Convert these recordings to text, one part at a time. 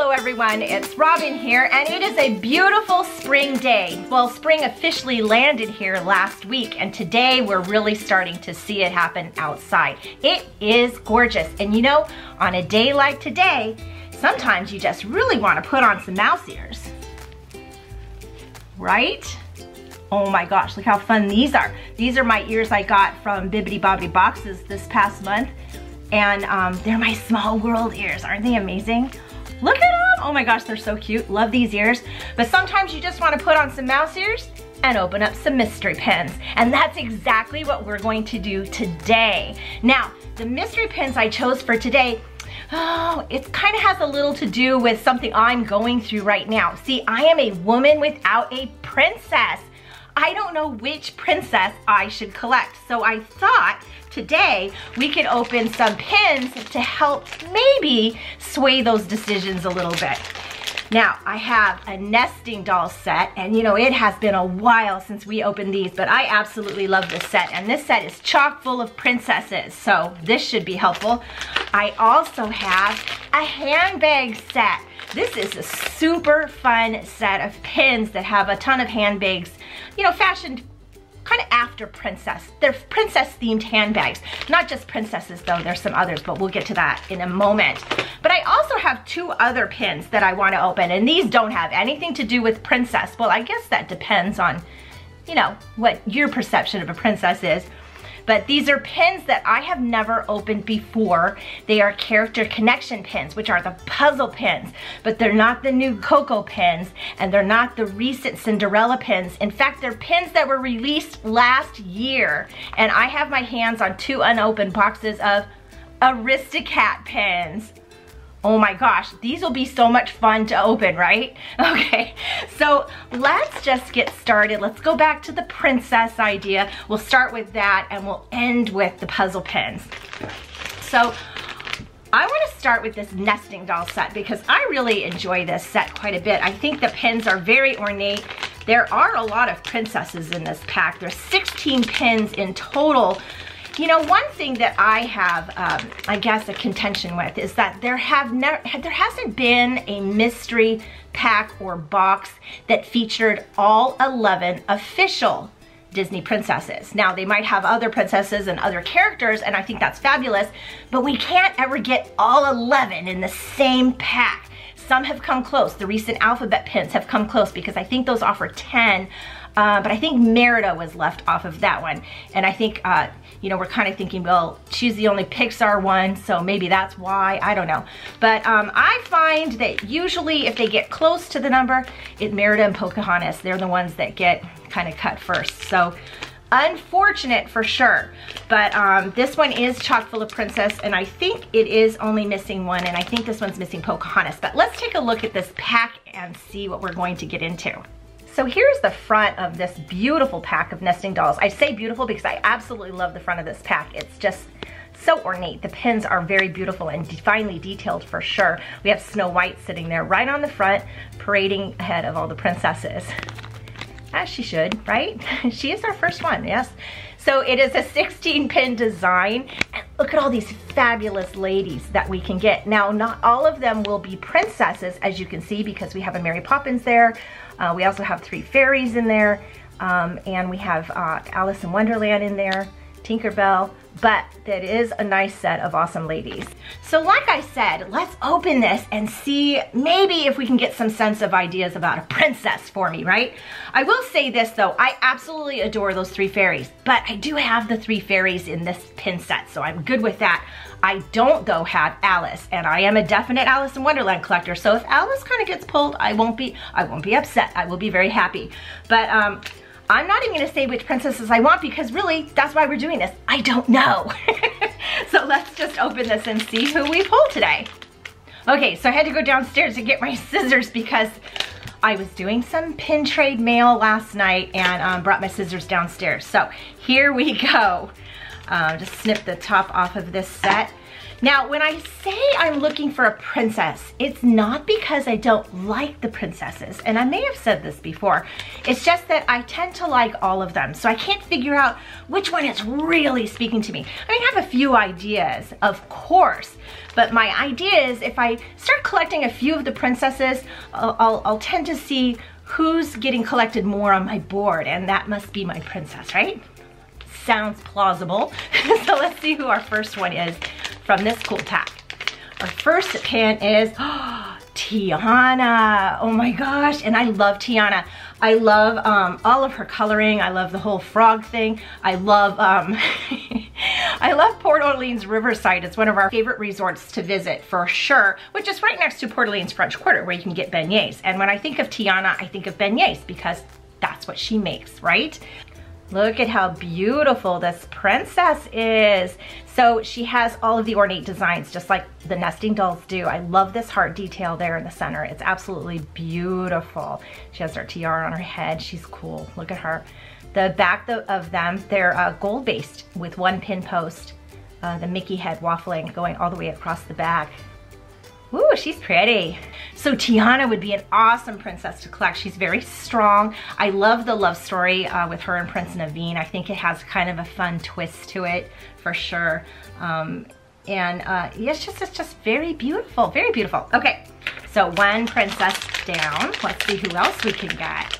Hello everyone, it's Robin here, and it is a beautiful spring day. Well, spring officially landed here last week, and today we're really starting to see it happen outside. It is gorgeous, and you know, on a day like today, sometimes you just really want to put on some mouse ears. Right? Oh my gosh, look how fun these are. These are my ears I got from Bibbidi Bobbidi Boxes this past month, and they're my small world ears. Aren't they amazing? Look at them! Oh my gosh, they're so cute. Love these ears. But sometimes you just want to put on some mouse ears and open up some mystery pins. And that's exactly what we're going to do today. Now, the mystery pins I chose for today, oh, it kind of has a little to do with something I'm going through right now. See, I am a woman without a princess. I don't know which princess I should collect. So I thought today we could open some pins to help maybe sway those decisions a little bit. Now, I have a nesting doll set, and you know, it has been a while since we opened these, but I absolutely love this set, and this set is chock full of princesses, so this should be helpful. I also have a handbag set. This is a super fun set of pins that have a ton of handbags, you know, fashioned kind of after princess. They're princess themed handbags. Not just princesses though, there's some others, but we'll get to that in a moment. But I also have two other pins that I want to open, and these don't have anything to do with princess. Well, I guess that depends on, you know, what your perception of a princess is. But these are pins that I have never opened before. They are character connection pins, which are the puzzle pins, but they're not the new Coco pins, and they're not the recent Cinderella pins. In fact, they're pins that were released last year. And I have my hands on two unopened boxes of Aristocat pins. Oh my gosh, these will be so much fun to open, right? Okay, so let's just get started. Let's go back to the princess idea. We'll start with that, and we'll end with the puzzle pins. So I want to start with this nesting doll set because I really enjoy this set quite a bit. I think the pins are very ornate. There are a lot of princesses in this pack. There's 16 pins in total. You know, one thing that I have, I guess, a contention with is that there hasn't been a mystery pack or box that featured all 11 official Disney princesses. Now, they might have other princesses and other characters, and I think that's fabulous, but we can't ever get all 11 in the same pack. Some have come close. The recent alphabet pins have come close because I think those offer 10, but I think Merida was left off of that one. And I think, you know, we're kind of thinking, well, she's the only Pixar one, so maybe that's why, I don't know. But I find that usually if they get close to the number, Merida and Pocahontas, they're the ones that get kind of cut first. So unfortunate for sure. But this one is chock full of princess, and I think it is only missing one, and I think this one's missing Pocahontas. But let's take a look at this pack and see what we're going to get into. So here's the front of this beautiful pack of nesting dolls. I say beautiful because I absolutely love the front of this pack. It's just so ornate. The pins are very beautiful and finely detailed for sure. We have Snow White sitting there right on the front, parading ahead of all the princesses. As she should, right? She is our first one, yes. So it is a 16 pin design, and look at all these fabulous ladies that we can get. Now, not all of them will be princesses, as you can see, because we have a Mary Poppins there. We also have 3 fairies in there, and we have Alice in Wonderland in there, Tinkerbell, but that is a nice set of awesome ladies. So like I said, let's open this and see maybe if we can get some sense of ideas about a princess for me, right? I will say this though, I absolutely adore those 3 fairies, but I do have the 3 fairies in this pin set, so I'm good with that. I don't though have Alice, and I am a definite Alice in Wonderland collector, so if Alice kind of gets pulled, I won't be upset. I will be very happy. But I'm not even gonna say which princesses I want because really, that's why we're doing this. I don't know. So let's just open this and see who we pull today. Okay, so I had to go downstairs to get my scissors because I was doing some pin trade mail last night and brought my scissors downstairs. So here we go. Just snip the top off of this set. Now, when I say I'm looking for a princess, it's not because I don't like the princesses, and I may have said this before. It's just that I tend to like all of them, so I can't figure out which one is really speaking to me. I have a few ideas, of course, but my idea is if I start collecting a few of the princesses, I'll tend to see who's getting collected more on my board, and that must be my princess, right? Sounds plausible. So let's see who our first one is from this cool pack. Our first pin is Tiana. Oh my gosh, and I love Tiana. I love all of her coloring. I love the whole frog thing. I love I love Port Orleans Riverside. It's one of our favorite resorts to visit for sure, which is right next to Port Orleans French Quarter where you can get beignets. And when I think of Tiana, I think of beignets because that's what she makes, right? Look at how beautiful this princess is. So she has all of the ornate designs just like the nesting dolls do. I love this heart detail there in the center. It's absolutely beautiful. She has her tiara on her head. She's cool. Look at her. The back of them, they're gold based with one pin post. The Mickey head waffling going all the way across the back. Ooh, she's pretty. So Tiana would be an awesome princess to collect. She's very strong. I love the love story with her and Prince Naveen. I think it has kind of a fun twist to it for sure. Yeah, it's just very beautiful, very beautiful. Okay, so one princess down. Let's see who else we can get.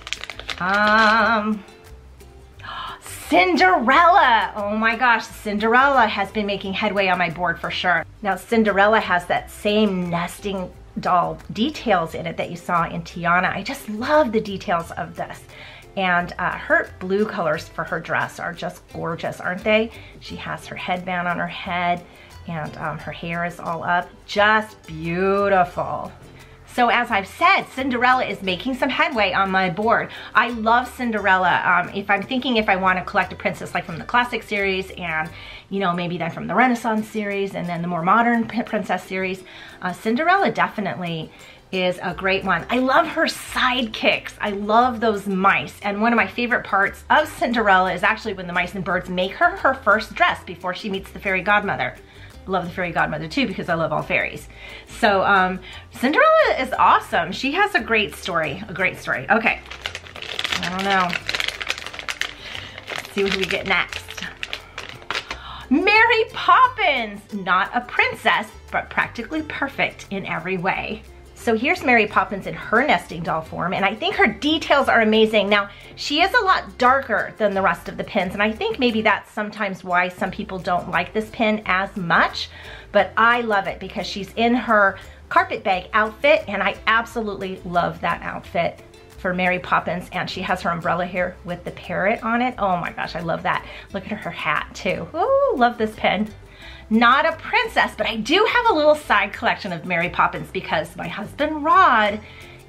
Cinderella. Oh my gosh, Cinderella has been making headway on my board for sure. Now Cinderella has that same nesting doll details in it that you saw in Tiana. I just love the details of this. And her blue colors for her dress are just gorgeous, aren't they? She has her headband on her head and her hair is all up. Just beautiful. So as I've said, Cinderella is making some headway on my board. I love Cinderella. If I'm thinking if I want to collect a princess like from the classic series and, you know, maybe then from the Renaissance series and then the more modern princess series, Cinderella definitely is a great one. I love her sidekicks. I love those mice. And one of my favorite parts of Cinderella is actually when the mice and birds make her her first dress before she meets the fairy godmother. Love the fairy godmother too because I love all fairies. So Cinderella is awesome. She has a great story, Okay, I don't know. Let's see what we get next. Mary Poppins, not a princess, but practically perfect in every way. So here's Mary Poppins in her nesting doll form, and I think her details are amazing. Now, she is a lot darker than the rest of the pins, and I think maybe that's sometimes why some people don't like this pin as much, but I love it because she's in her carpet bag outfit, and I absolutely love that outfit for Mary Poppins, and she has her umbrella here with the parrot on it. Oh my gosh, I love that. Look at her hat too. Ooh, love this pin. Not a princess, but I do have a little side collection of Mary Poppins because my husband Rod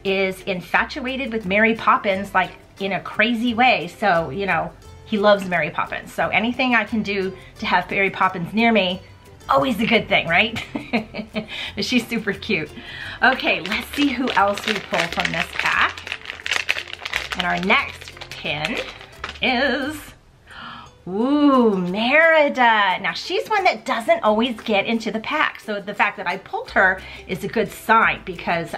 is infatuated with Mary Poppins like in a crazy way. So, you know, he loves Mary Poppins. So anything I can do to have Mary Poppins near me, always a good thing, right? But she's super cute. Okay, let's see who else we pull from this pack. And our next pin is, ooh, Merida. Now she's one that doesn't always get into the pack. So the fact that I pulled her is a good sign because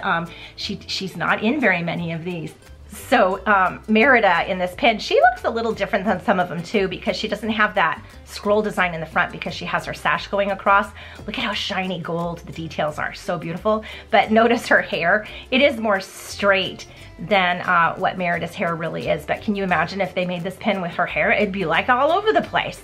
she's not in very many of these. So Merida in this pin, she looks a little different than some of them too because she doesn't have that scroll design in the front because she has her sash going across. Look at how shiny gold the details are, so beautiful. But notice her hair, it is more straight than what Merida's hair really is. But can you imagine if they made this pin with her hair? It'd be like all over the place.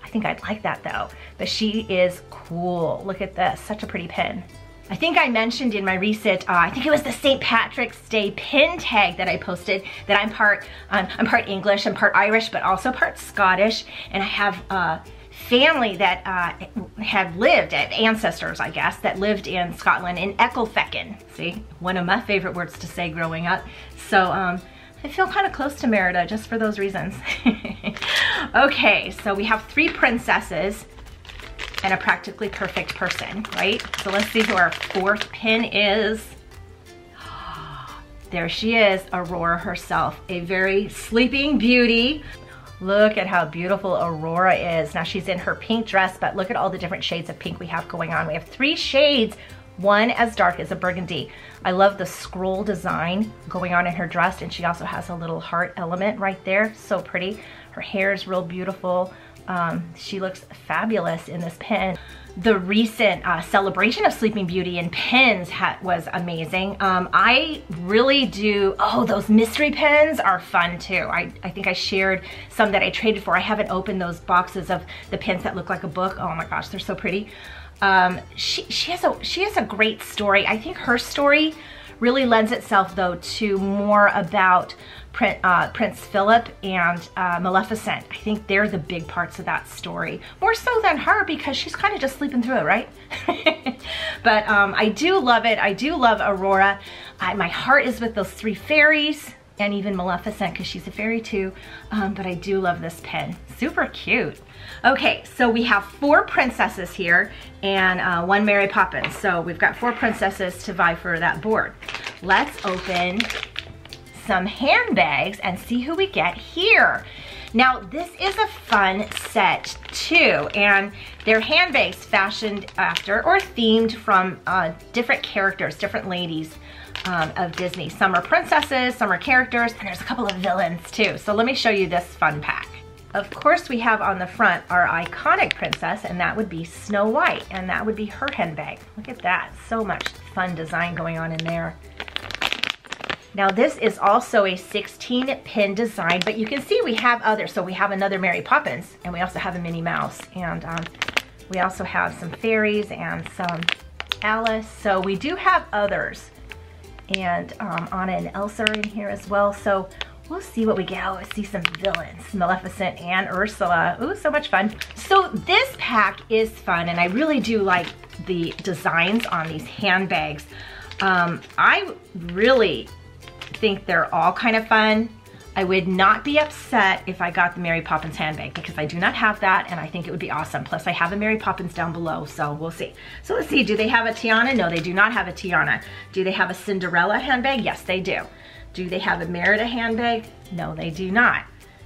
I think I'd like that though. But she is cool. Look at this, such a pretty pin. I think I mentioned in my recent, I think it was the St. Patrick's Day pin tag that I posted that I'm part English, I'm part Irish, but also part Scottish. And I have family that had lived, ancestors I guess, that lived in Scotland in Ecclefechan. See, one of my favorite words to say growing up. So I feel kind of close to Merida just for those reasons. Okay, so we have 3 princesses and a practically perfect person, right? So let's see who our 4th pin is. There she is, Aurora herself, a very sleeping beauty. Look at how beautiful Aurora is. Now she's in her pink dress, but look at all the different shades of pink we have going on. We have 3 shades, one as dark as a burgundy. I love the scroll design going on in her dress, and she also has a little heart element right there. So pretty. Her hair is real beautiful. She looks fabulous in this pin. The recent celebration of Sleeping Beauty in pins was amazing. I really do, those mystery pins are fun too. I think I shared some that I traded for. I haven't opened those boxes of the pins that look like a book. Oh my gosh, they're so pretty. She has a great story. I think her story really lends itself though to more about Prince Philip and Maleficent. I think they're the big parts of that story. More so than her because she's kind of just sleeping through it, right? But I do love it. I do love Aurora. My heart is with those 3 fairies and even Maleficent because she's a fairy too. But I do love this pin. Super cute. Okay, so we have 4 princesses here and 1 Mary Poppins. So we've got 4 princesses to vie for that board. Let's open some handbags and see who we get here. Now this is a fun set too, and they're handbags fashioned after or themed from different characters, different ladies of Disney. Some are princesses, some are characters, and there's a couple of villains too. So let me show you this fun pack. Of course we have on the front our iconic princess, and that would be Snow White, and that would be her handbag. Look at that, so much fun design going on in there. Now this is also a 16 pin design, but you can see we have others. So we have another Mary Poppins, and we also have a Minnie Mouse, and we also have some fairies and some Alice. So we do have others, and Anna and Elsa are in here as well. So we'll see what we get. Oh, I see some villains, Maleficent and Ursula. Ooh, so much fun. So this pack is fun, and I really do like the designs on these handbags. I really think they're all kind of fun. I would not be upset if I got the Mary Poppins handbag because I do not have that, and I think it would be awesome. Plus I have a Mary Poppins down below, so we'll see. So let's see, do they have a Tiana? No, they do not have a Tiana. Do they have a Cinderella handbag? Yes, they do. Do they have a Merida handbag? No, they do not.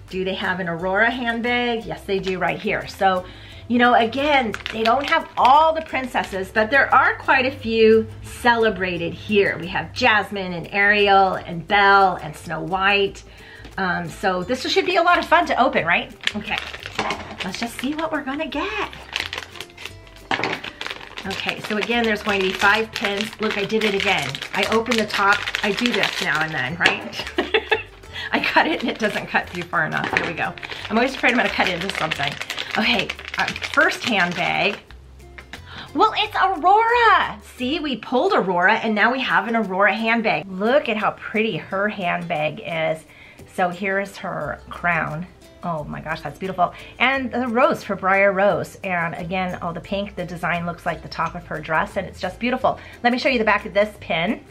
Do they have an Aurora handbag? Yes, they do right here. So, you know, again, they don't have all the princesses, but there are quite a few celebrated here. We have Jasmine and Ariel and Belle and Snow White. So this should be a lot of fun to open, right? Okay, let's just see what we're gonna get. Okay, so again, there's going to be 5 pins. Look, I did it again. I open the top. I do this now and then, right? I cut it and it doesn't cut through far enough. Here we go. I'm always afraid I'm gonna cut into something. Okay, first handbag. Well, it's Aurora. See, we pulled Aurora and now we have an Aurora handbag. Look at how pretty her handbag is. So here is her crown. Oh my gosh, that's beautiful. And the rose for Briar Rose. And again, oh, the pink, the design looks like the top of her dress, and it's just beautiful. Let me show you the back of this pin.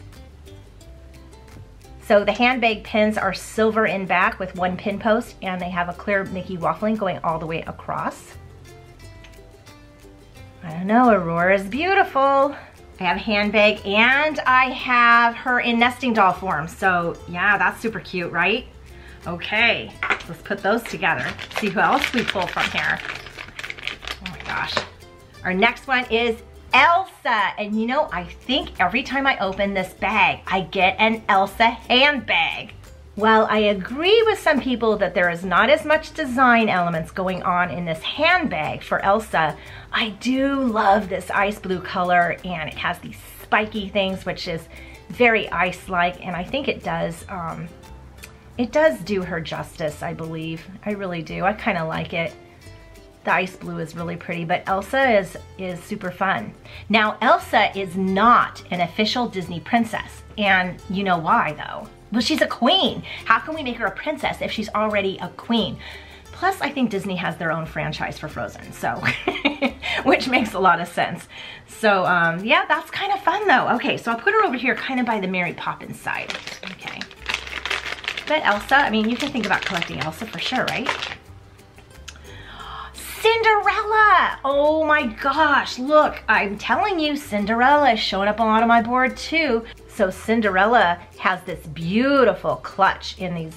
So the handbag pins are silver in back with 1 pin post, and they have a clear Mickey waffling going all the way across. I don't know, Aurora's beautiful. I have a handbag, and I have her in nesting doll form. So yeah, that's super cute, right? Okay, let's put those together. See who else we pull from here. Oh my gosh. Our next one is Elsa. And you know, I think every time I open this bag, I get an Elsa handbag. While I agree with some people that there is not as much design elements going on in this handbag for Elsa, I do love this ice blue color, and it has these spiky things, which is very ice-like, and I think it does do her justice, I believe. I really do. I kind of like it. The ice blue is really pretty, but Elsa is super fun. Now, Elsa is not an official Disney princess, and you know why, though? Well, she's a queen. How can we make her a princess if she's already a queen? Plus, I think Disney has their own franchise for Frozen, so, which makes a lot of sense. So, yeah, that's kind of fun, though. Okay, so I'll put her over here kind of by the Mary Poppins side. Okay. But Elsa, I mean, you can think about collecting Elsa for sure, right? Cinderella! Oh my gosh, look, I'm telling you, Cinderella is showing up a lot on my board too. So Cinderella has this beautiful clutch in these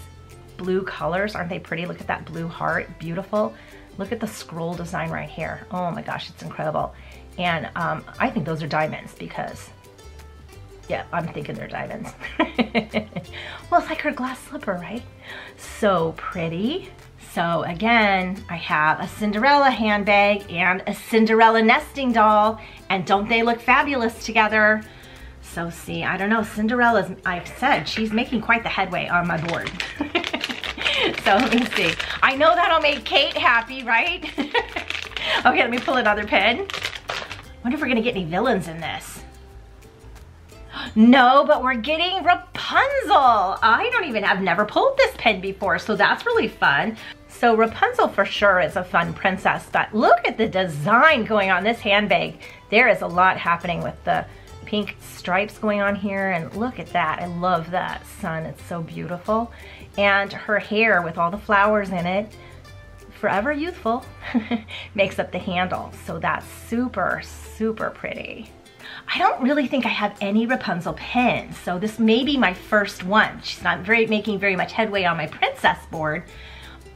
blue colors. Aren't they pretty? Look at that blue heart, beautiful. Look at the scroll design right here. Oh my gosh, it's incredible. And I think those are diamonds because, yeah, I'm thinking they're diamonds. Well, it's like her glass slipper, right? So pretty. So again, I have a Cinderella handbag and a Cinderella nesting doll, and don't they look fabulous together? So see, I don't know, Cinderella's, I've said, she's making quite the headway on my board. So let me see. I know that'll make Kate happy, right? Okay, let me pull another pin. Wonder if we're gonna get any villains in this. No, but we're getting Rapunzel. I've never pulled this pin before, so that's really fun. So Rapunzel for sure is a fun princess, but look at the design going on this handbag. There is a lot happening with the pink stripes going on here, and look at that. I love that sun, it's so beautiful. And her hair with all the flowers in it, forever youthful, makes up the handle. So that's super, super pretty. I don't really think I have any Rapunzel pins, so this may be my first one. She's not making very much headway on my princess board.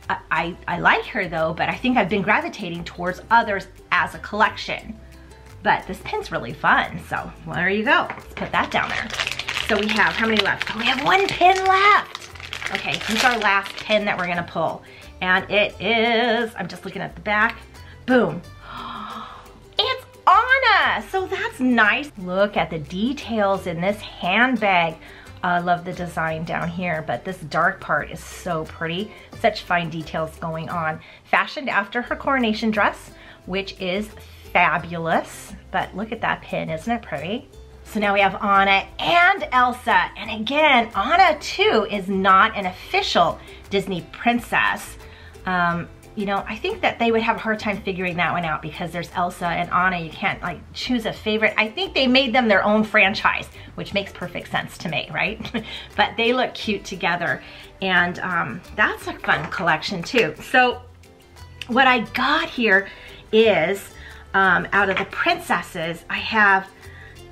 I like her though, but I think I've been gravitating towards others as a collection. But this pin's really fun, so well, there you go. Let's put that down there. So we have, how many left? Oh, we have one pin left. Okay, here's our last pin that we're gonna pull. And it is, I'm just looking at the back, boom. It's Anna, so that's nice. Look at the details in this handbag. I love the design down here, but this dark part is so pretty. Such fine details going on. Fashioned after her coronation dress, which is fabulous. But look at that pin, isn't it pretty? So now we have Anna and Elsa. And again, Anna too is not an official Disney princess. You know, I think that they would have a hard time figuring that one out because there's Elsa and Anna. You can't like choose a favorite. I think they made them their own franchise, which makes perfect sense to me, right? But they look cute together. And that's a fun collection too. So what I got here is, out of the princesses, I have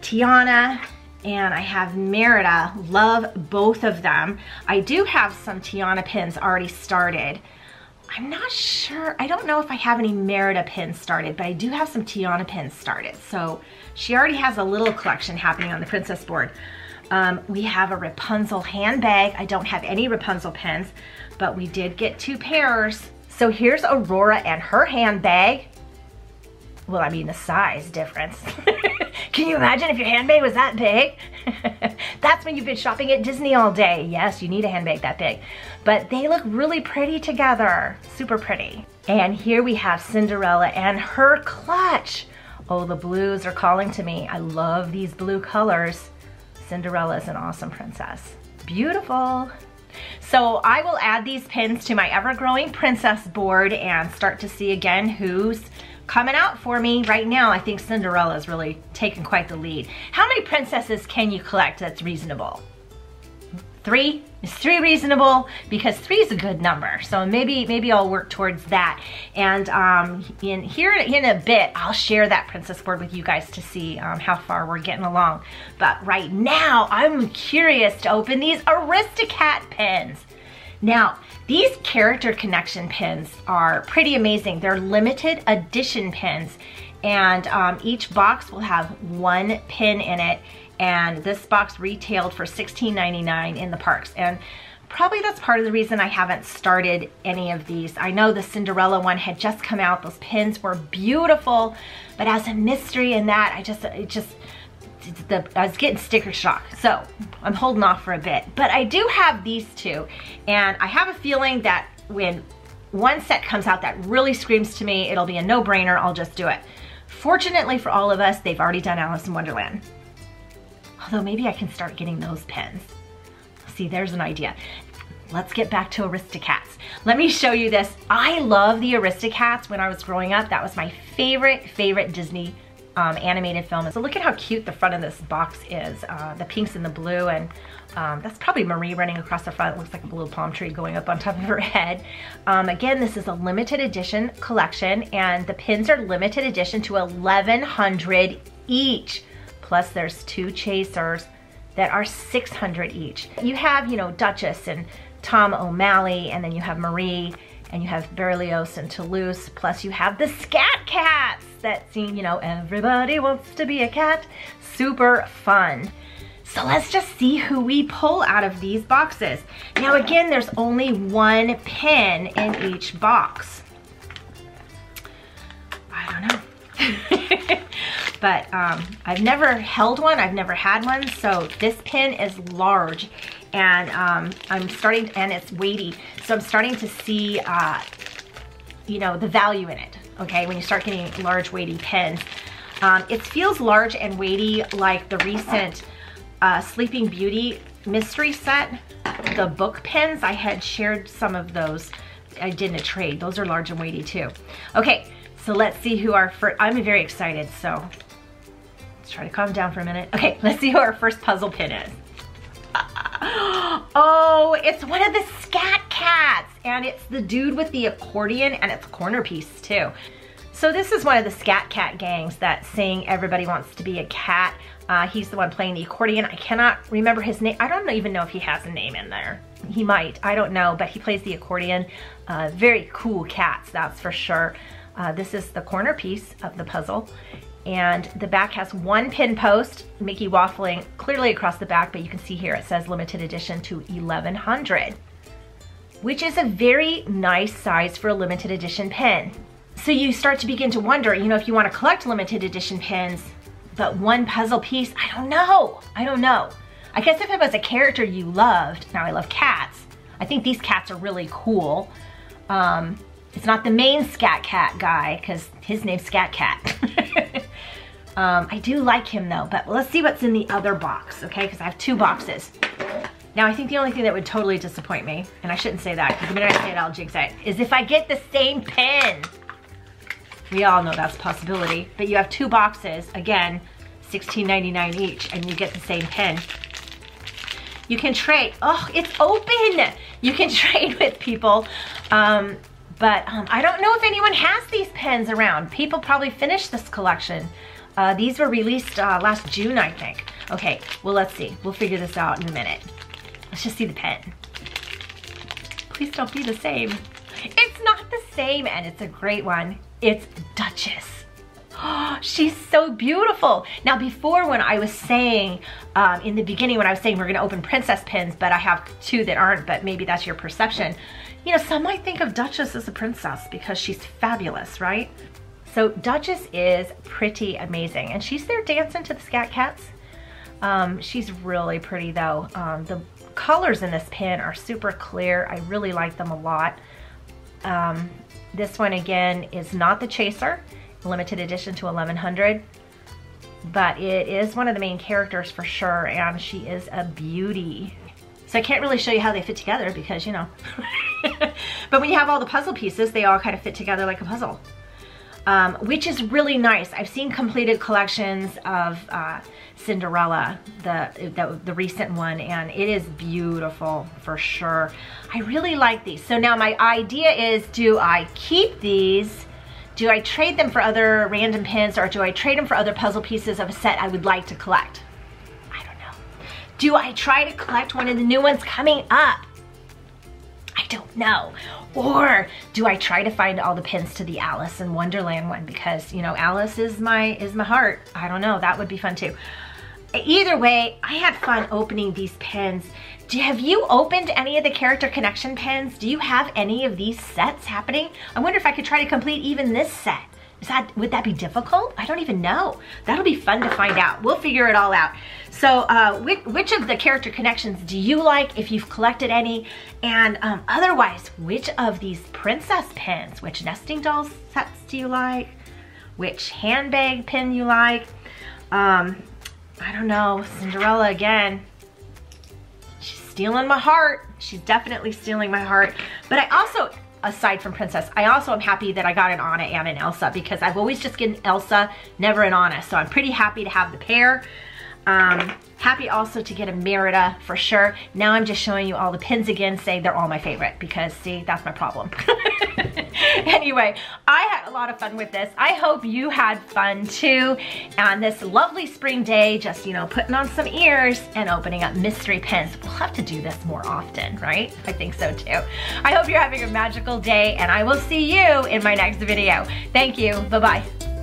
Tiana and I have Merida. Love both of them. I do have some Tiana pins already started. I'm not sure, I don't know if I have any Merida pins started, but I do have some Tiana pins started. So she already has a little collection happening on the princess board. We have a Rapunzel handbag. I don't have any Rapunzel pins, but we did get 2 pairs. So here's Aurora and her handbag. Well, I mean the size difference. Can you imagine if your handbag was that big? That's when you've been shopping at Disney all day. Yes, you need a handbag that big. But they look really pretty together. Super pretty. And here we have Cinderella and her clutch. Oh, the blues are calling to me. I love these blue colors. Cinderella is an awesome princess. Beautiful. So I will add these pins to my ever-growing princess board and start to see again who's coming out for me. Right now, I think Cinderella is really taking quite the lead. How many princesses can you collect that's reasonable? 3? Is 3 reasonable? Because 3 is a good number. So maybe I'll work towards that. And in a bit, I'll share that princess board with you guys to see how far we're getting along. But right now, I'm curious to open these Aristocat pins. Now, these character connection pins are pretty amazing. They're limited edition pins, and each box will have 1 pin in it, and this box retailed for $16.99 in the parks. And probably that's part of the reason I haven't started any of these. I know the Cinderella one had just come out. Those pins were beautiful, but as a mystery in that, I was getting sticker shock, so I'm holding off for a bit. But I do have these 2, and I have a feeling that when one set comes out that really screams to me, it'll be a no-brainer, I'll just do it. Fortunately for all of us, they've already done Alice in Wonderland. Although maybe I can start getting those pins. See, there's an idea. Let's get back to Aristocats. Let me show you this. I love the Aristocats. When I was growing up, that was my favorite Disney animated film. So look at how cute the front of this box is. The pinks and the blue, and that's probably Marie running across the front. It looks like a little palm tree going up on top of her head. Again, this is a limited edition collection, and the pins are limited edition to 1,100 each. Plus there's 2 chasers that are 600 each. You have, you know, Duchess and Tom O'Malley, and then you have Marie, and you have Berlioz and Toulouse, plus you have the Scat Cats that sing, you know, everybody wants to be a cat. Super fun. So let's just see who we pull out of these boxes. Now again, there's only one pin in each box. I don't know. But I've never held one, I've never had one, so this pin is large, and I'm starting, and it's weighty, so I'm starting to see, you know, the value in it, okay, when you start getting large weighty pins. It feels large and weighty like the recent Sleeping Beauty mystery set, the book pins. I had shared some of those. I did in a trade. Those are large and weighty too. Okay, so let's see who our first, I'm very excited, so let's try to calm down for a minute. Okay, let's see who our first puzzle pin is. Oh, it's one of the Scat Cats, and it's the dude with the accordion, and it's corner piece too. So this is one of the Scat Cat gangs that sing Everybody Wants to Be a Cat. He's the one playing the accordion. I cannot remember his name. I don't even know if he has a name in there. He might, I don't know, but he plays the accordion. Very cool cats, that's for sure. This is the corner piece of the puzzle. And the back has one pin post, Mickey waffling clearly across the back, but you can see here it says limited edition to 1100, which is a very nice size for a limited edition pin. So you start to begin to wonder, you know, if you want to collect limited edition pins, but one puzzle piece, I don't know. I guess if it was a character you loved, now I love cats. I think these cats are really cool. It's not the main Scat Cat guy, because his name's Scat Cat. I do like him though, but let's see what's in the other box, okay? Because I have two boxes. Now I think the only thing that would totally disappoint me, and I shouldn't say that, because the minute I say it, I'll jinx it, is if I get the same pin. We all know that's a possibility, but you have two boxes, again, $16.99 each, and you get the same pin. You can trade, oh, it's open! You can trade with people, but I don't know if anyone has these pins around. People probably finished this collection. These were released last June, I think. Okay, well, let's see. We'll figure this out in a minute. Let's just see the pen. Please don't be the same. It's not the same, and it's a great one. It's Duchess. Oh, she's so beautiful. Now before, when I was saying, in the beginning when I was saying we're gonna open princess pins, but I have two that aren't, but maybe that's your perception. You know, some might think of Duchess as a princess because she's fabulous, right? So Duchess is pretty amazing, and she's there dancing to the Scat Cats. She's really pretty though. The colors in this pin are super clear. I really like them a lot. This one again is not the Chaser, limited edition to 1100, but it is one of the main characters for sure, and she is a beauty. So I can't really show you how they fit together because, you know, but when you have all the puzzle pieces, they all kind of fit together like a puzzle, which is really nice. I've seen completed collections of Cinderella, the recent one, and it is beautiful for sure. I really like these. So now my idea is, do I keep these? Do I trade them for other random pins, or do I trade them for other puzzle pieces of a set I would like to collect? I don't know. Do I try to collect one of the new ones coming up? I don't know. Or do I try to find all the pins to the Alice in Wonderland one, because, you know, Alice is my heart. I don't know, that would be fun too. Either way, I had fun opening these pins. Have you opened any of the character connection pins? Do you have any of these sets happening? I wonder if I could try to complete even this set. Would that be difficult? I don't even know. That'll be fun to find out. We'll figure it all out. So which of the character connections do you like, if you've collected any? And otherwise, which of these princess pins, which nesting dolls sets do you like? Which handbag pin you like? I don't know, Cinderella again. She's stealing my heart. She's definitely stealing my heart. But I also, aside from Princess, I also am happy that I got an Anna and an Elsa, because I've always just gotten Elsa, never an Anna. So I'm pretty happy to have the pair. Happy also to get a Merida for sure. Now I'm just showing you all the pins again, saying they're all my favorite, because see, that's my problem. Anyway, I had a lot of fun with this. I hope you had fun too. On this lovely spring day, just, you know, putting on some ears and opening up mystery pins. We'll have to do this more often, right? I think so too. I hope you're having a magical day, and I will see you in my next video. Thank you. Bye-bye.